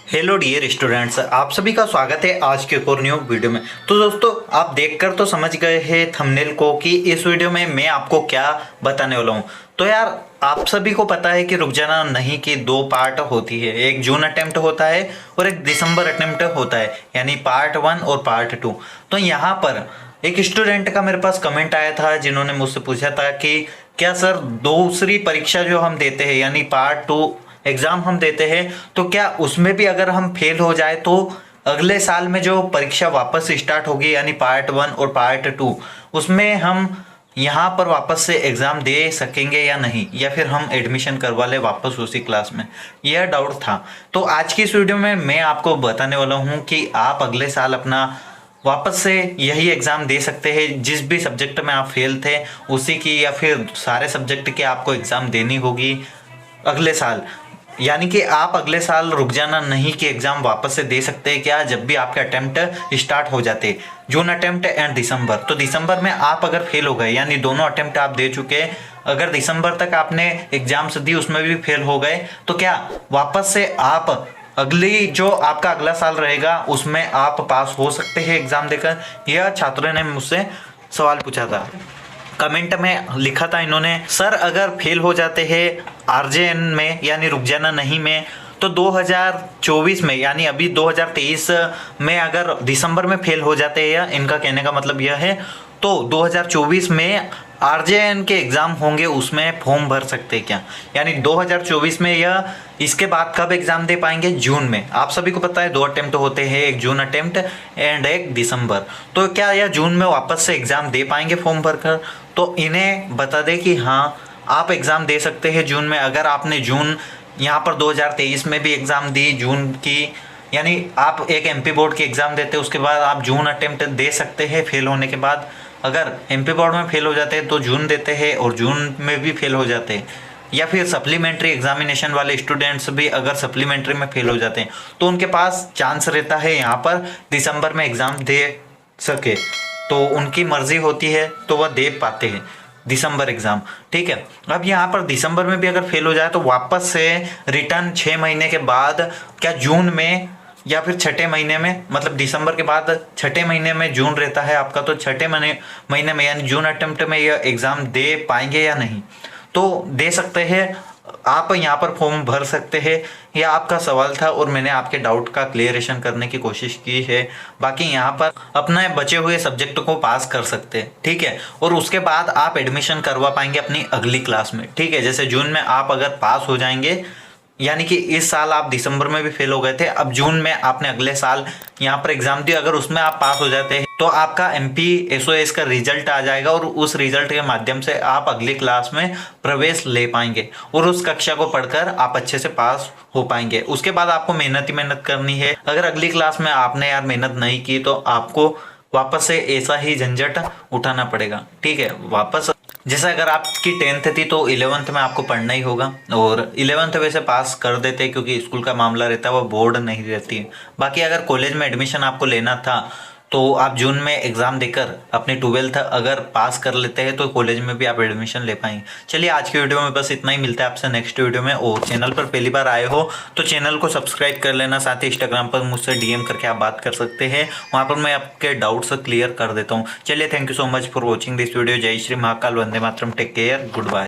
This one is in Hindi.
हेलो डियर स्टूडेंट्स, आप सभी का स्वागत है आज के एक और न्यू वीडियो में। तो दोस्तों, आप देखकर तो समझ गए हैं थंबनेल को कि इस वीडियो में मैं आपको क्या बताने वाला हूँ। तो यार, आप सभी को पता है कि रुक जाना नहीं की दो पार्ट होती है, एक जून अटेम्प्ट होता है और एक दिसंबर अटेम्प्ट होता है, यानी पार्ट 1 और पार्ट 2। तो यहाँ पर एक स्टूडेंट का मेरे पास कमेंट आया था जिन्होंने मुझसे पूछा था कि क्या सर दूसरी परीक्षा जो हम देते हैं यानी पार्ट 2 एग्जाम हम देते हैं, तो क्या उसमें भी अगर हम फेल हो जाए तो अगले साल में जो परीक्षा वापस स्टार्ट होगी यानी पार्ट 1 और पार्ट 2 उसमें हम यहाँ पर वापस से एग्जाम दे सकेंगे या नहीं, या फिर हम एडमिशन करवा ले वापस उसी क्लास में, यह डाउट था। तो आज की इस वीडियो में मैं आपको बताने वाला हूँ कि आप अगले साल अपना वापस से यही एग्ज़ाम दे सकते हैं, जिस भी सब्जेक्ट में आप फेल थे उसी की, या फिर सारे सब्जेक्ट की आपको एग्ज़ाम देनी होगी अगले साल। यानी कि आप अगले साल रुक जाना नहीं कि एग्जाम वापस से दे सकते हैं क्या, जब भी आपके अटेम्प्ट स्टार्ट हो जाते, जून अटेम्प्ट एंड दिसंबर। तो दिसंबर में आप अगर फेल हो गए यानी दोनों अटेम्प्ट आप दे चुके, अगर दिसंबर तक आपने एग्जाम्स दी उसमें भी फेल हो गए, तो क्या वापस से आप अगली जो आपका अगला साल रहेगा उसमें आप पास हो सकते हैं एग्जाम देकर? यह छात्रों ने मुझसे सवाल पूछा था। कमेंट में लिखा था इन्होंने, सर अगर फेल हो जाते हैं आरजेएन में यानी रुक जाना नहीं में, तो 2024 में यानी अभी 2023 में अगर दिसंबर में फेल हो जाते हैं, या इनका कहने का मतलब यह है, तो 2024 में आरजेएन के एग्ज़ाम होंगे उसमें फॉर्म भर सकते हैं क्या? यानी 2024 में यह इसके बाद कब एग्ज़ाम दे पाएंगे? जून में। आप सभी को पता है 2 अटेम्प्ट होते हैं, एक जून अटेम्प्ट एंड एक दिसंबर। तो क्या यह जून में वापस से एग्ज़ाम दे पाएंगे फॉर्म भरकर? तो इन्हें बता दें कि हाँ, आप एग्ज़ाम दे सकते हैं जून में। अगर आपने जून यहाँ पर 2023 में भी एग्ज़ाम दी जून की, यानी आप एक एमपी बोर्ड की एग्ज़ाम देते हैं उसके बाद आप जून अटेम्प्ट दे सकते हैं फेल होने के बाद। अगर एमपी बोर्ड में फेल हो जाते हैं तो जून देते हैं, और जून में भी फेल हो जाते हैं, या फिर सप्लीमेंट्री एग्जामिनेशन वाले स्टूडेंट्स भी अगर सप्लीमेंट्री में फेल हो जाते हैं तो उनके पास चांस रहता है यहाँ पर दिसंबर में एग्ज़ाम दे सके। तो उनकी मर्जी होती है तो वह दे पाते हैं दिसंबर एग्ज़ाम, ठीक है। अब यहाँ पर दिसंबर में भी अगर फेल हो जाए तो वापस से रिटर्न 6 महीने के बाद, क्या जून में या फिर छठे महीने में, मतलब दिसंबर के बाद छठे महीने में जून रहता है आपका, तो छठे महीने में यानी जून अटेम्प्ट में यह एग्ज़ाम दे पाएंगे या नहीं? तो दे सकते हैं, आप यहाँ पर फॉर्म भर सकते हैं। यह आपका सवाल था और मैंने आपके डाउट का क्लियरेशन करने की कोशिश की है। बाकी यहाँ पर अपने बचे हुए सब्जेक्ट को पास कर सकते हैं, ठीक है, और उसके बाद आप एडमिशन करवा पाएंगे अपनी अगली क्लास में, ठीक है। जैसे जून में आप अगर पास हो जाएंगे, यानी कि इस साल आप दिसंबर में भी फेल हो गए थे, अब जून में आपने अगले साल यहाँ पर एग्जाम दी, अगर उसमें आप पास हो जाते हैं तो आपका एमपी एसओएस का रिजल्ट आ जाएगा, और उस रिजल्ट के माध्यम से आप अगली क्लास में प्रवेश ले पाएंगे और उस कक्षा को पढ़कर आप अच्छे से पास हो पाएंगे। उसके बाद आपको मेहनत ही मेहनत करनी है। अगर अगली क्लास में आपने यार मेहनत नहीं की तो आपको वापस से ऐसा ही झंझट उठाना पड़ेगा, ठीक है। वापस जैसे अगर आपकी 10th थी तो 11th में आपको पढ़ना ही होगा, और 11th वैसे पास कर देते हैं क्योंकि स्कूल का मामला रहता है, वो बोर्ड नहीं रहती है। बाकी अगर कॉलेज में एडमिशन आपको लेना था तो आप जून में एग्ज़ाम देकर अपनी 12th अगर पास कर लेते हैं तो कॉलेज में भी आप एडमिशन ले पाएंगे। चलिए आज की वीडियो में बस इतना ही, मिलता है आपसे नेक्स्ट वीडियो में। और चैनल पर पहली बार आए हो तो चैनल को सब्सक्राइब कर लेना, साथ ही इंस्टाग्राम पर मुझसे डीएम करके आप बात कर सकते हैं, वहाँ पर मैं आपके डाउट्स क्लियर कर देता हूँ। चलिए, thank you so much for watching this video. जय Shri Mahakal, Vande Mataram, take care, good bye.